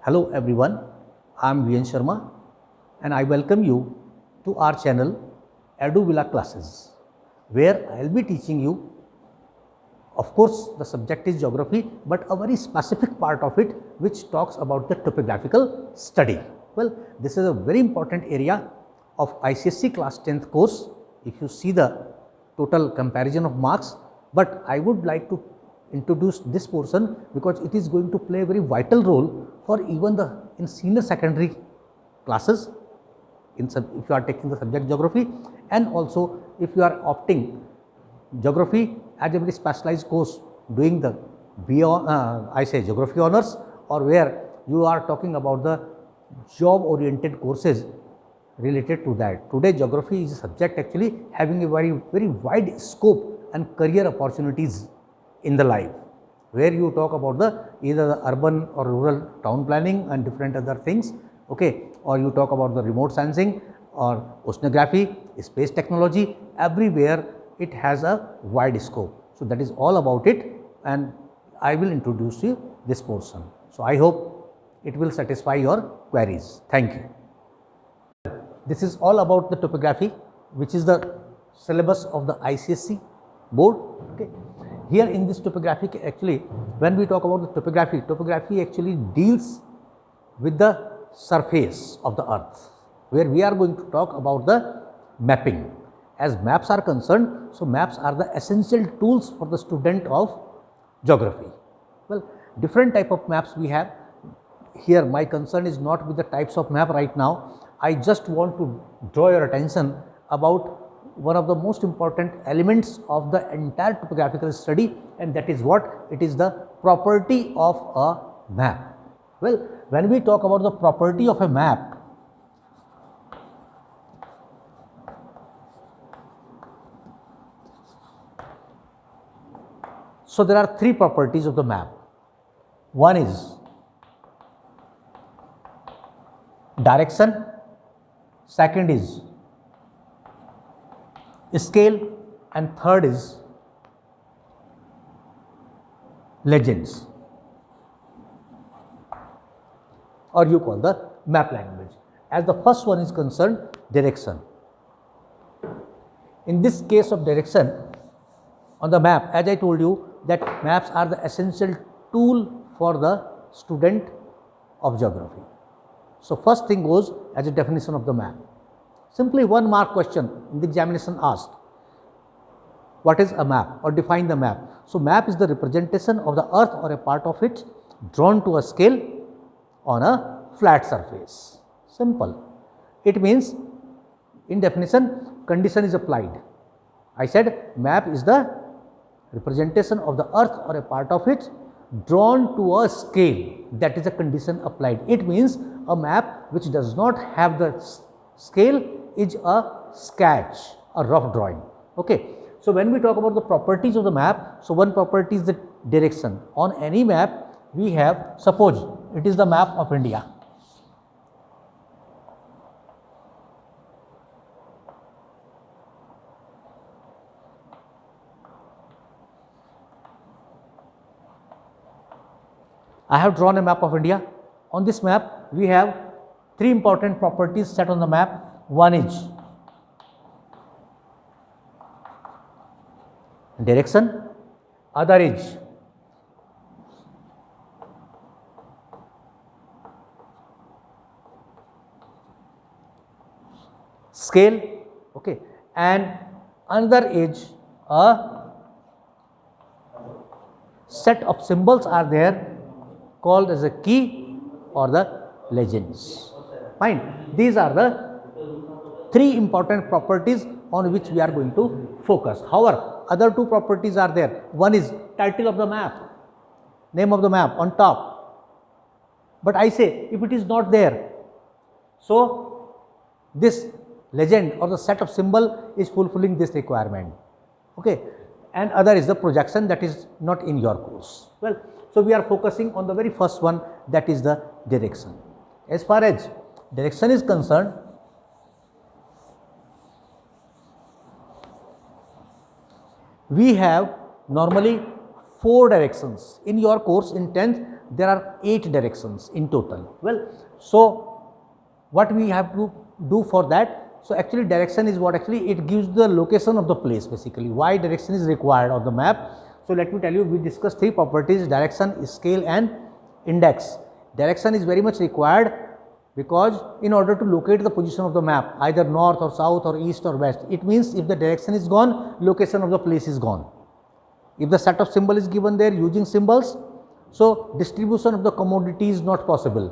Hello everyone, I am VN Sharma and I welcome you to our channel EduVilla Classes, where I will be teaching you, of course the subject is geography, but a very specific part of it which talks about the topographical study. Well, this is a very important area of ICSE class 10th course if you see the total comparison of marks, but I would like to introduce this portion because it is going to play a very vital role for even in senior secondary classes if you are taking the subject geography, and also if you are opting geography as a very specialized course doing the geography honors, or where you are talking about the job oriented courses related to that. Today geography is a subject actually having a very wide scope and career opportunities in the life, where you talk about either the urban or rural town planning and different other things, okay, or you talk about the remote sensing or oceanography, space technology. Everywhere it has a wide scope. So that is all about it, and I will introduce you this portion. So I hope it will satisfy your queries. Thank you. This is all about the topography, which is the syllabus of the ICSE board. Okay. Here in this topography, actually when we talk about the topography actually deals with the surface of the earth, where we are going to talk about the mapping. As maps are concerned, so maps are the essential tools for the student of geography. Well, different type of maps we have. Here my concern is not with the types of map right now. I just want to draw your attention about one of the most important elements of the entire topographical study, and that is what? It is the property of a map. Well, when we talk about the property of a map, so there are three properties of the map. One is direction, second is scale, and third is legends, or you call the map language. As the first one is concerned, direction. In this case of direction on the map, as I told you that maps are the essential tool for the student of geography. So first thing goes as a definition of the map. Simply 1 mark question in the examination asked, what is a map, or define the map. So map is the representation of the earth or a part of it drawn to a scale on a flat surface. Simple. It means in definition condition is applied. I said map is the representation of the earth or a part of it drawn to a scale, that is a condition applied. It means a map which does not have the scale is a sketch, a rough drawing. Okay. So when we talk about the properties of the map, so one property is the direction. On any map we have, suppose it is the map of India. I have drawn a map of India. On this map we have three important properties set on the map. One is direction, other is scale, okay, and another is a set of symbols are there called as a key or the legends. Fine. These are the three important properties on which we are going to focus. However, other two properties are there. One is title of the map, name of the map on top. But I say if it is not there, so this legend or the set of symbol is fulfilling this requirement. Okay. And other is the projection, that is not in your course. Well, so we are focusing on the very first one, that is the direction. As far as direction is concerned, we have normally 4 directions. In your course in 10th, there are 8 directions in total. Well, so what we have to do for that? So actually direction is what actually it gives the location of the place basically, why direction is required on the map. So let me tell you, we discussed 3 properties: direction, scale and index. Direction is very much required because in order to locate the position of the map, either north or south or east or west, it means if the direction is gone, location of the place is gone. If the set of symbol is given there using symbols, so distribution of the commodity is not possible.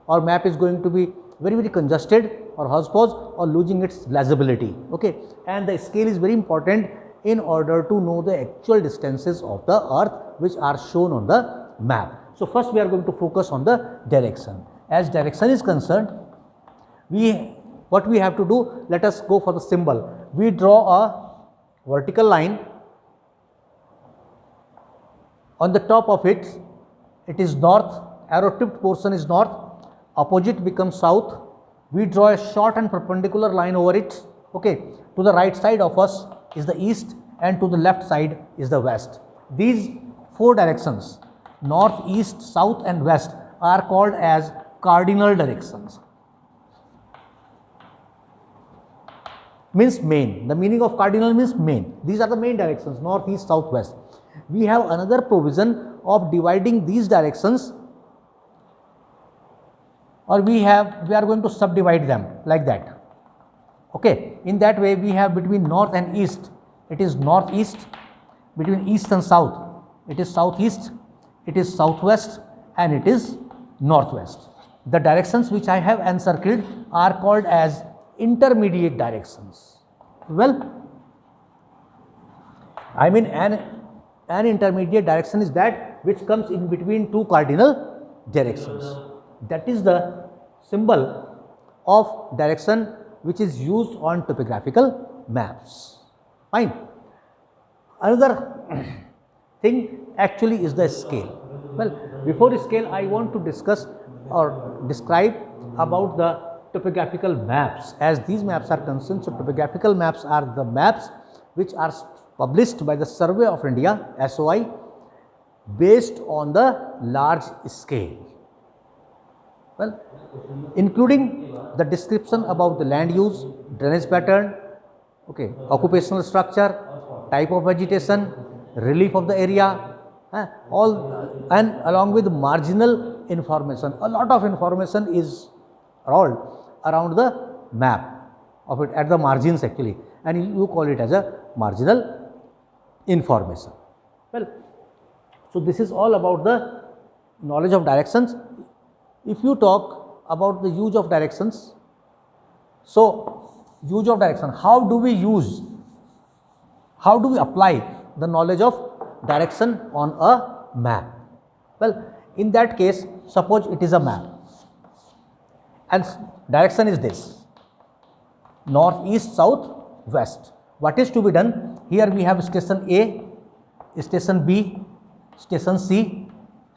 Our map is going to be very congested or hodgepodge or losing its legibility. Okay, and the scale is very important in order to know the actual distances of the earth which are shown on the map. So first we are going to focus on the direction. As direction is concerned, what we have to do, let us go for the symbol. We draw a vertical line. On the top of it, it is north, arrow tipped portion is north, opposite becomes south. We draw a short and perpendicular line over it. Okay, to the right side of us is the east and to the left side is the west. These 4 directions, north, east, south and west, are called as cardinal directions. Means main. The meaning of cardinal means main. These are the main directions, north, east, south, west. We have another provision of dividing these directions, or we are going to subdivide them like that. Okay, in that way we have between north and east, it is northeast, between east and south, it is southeast, it is southwest and it is northwest. The directions which I have encircled are called as intermediate directions. Well, I mean an intermediate direction is that which comes in between 2 cardinal directions. That is the symbol of direction which is used on topographical maps. Fine. Another thing actually is the scale. Well, before scale, I want to discuss or describe about the topographical maps. As these maps are concerned, so topographical maps are the maps which are published by the Survey of India (SOI) based on the large scale. Well, including the description about the land use, drainage pattern, okay, occupational structure, type of vegetation, relief of the area, all, and along with marginal information. A lot of information is rolled around the map of it at the margins actually, and you call it as a marginal information. Well, so this is all about the knowledge of directions. If you talk about the use of directions, so use of direction, how do we apply the knowledge of direction on a map? Well, in that case, suppose it is a map and direction is this: north, east, south, west. What is to be done? Here we have station A, station B, station C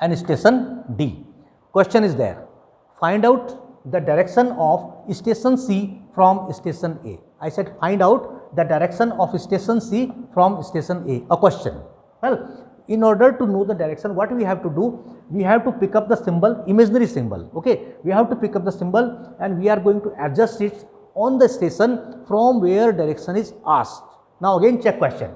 and station D. Question is there: find out the direction of station C from station A. I said find out the direction of station C from station A, a question. Well, in order to know the direction, what we have to do? We have to pick up the symbol, imaginary symbol. Okay, we have to pick up the symbol and we are going to adjust it on the station from where direction is asked. Now again check question.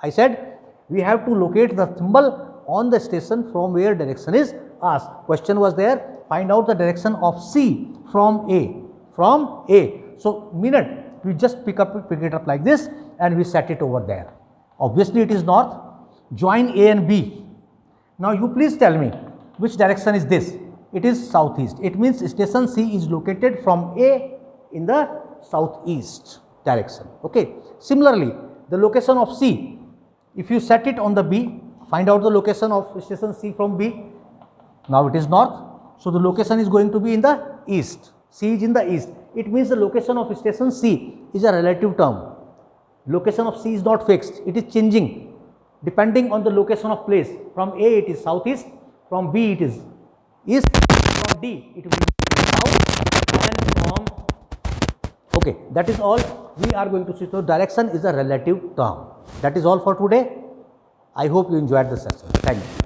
I said we have to locate the symbol on the station from where direction is asked. Question was there, find out the direction of C from A. From A. So minute we just pick it up like this and we set it over there. Obviously it is north. Join A and B. Now you please tell me which direction is this? It is southeast. It means station C is located from A in the southeast direction. Okay. Similarly, the location of C, if you set it on the B, find out the location of station C from B. Now it is north. So the location is going to be in the east. C is in the east. It means the location of station C is a relative term. Location of C is not fixed. It is changing depending on the location of place. From A it is southeast, from B it is east, from D it will be south, and from, okay, that is all we are going to see. So direction is a relative term. That is all for today. I hope you enjoyed the session. Thank you.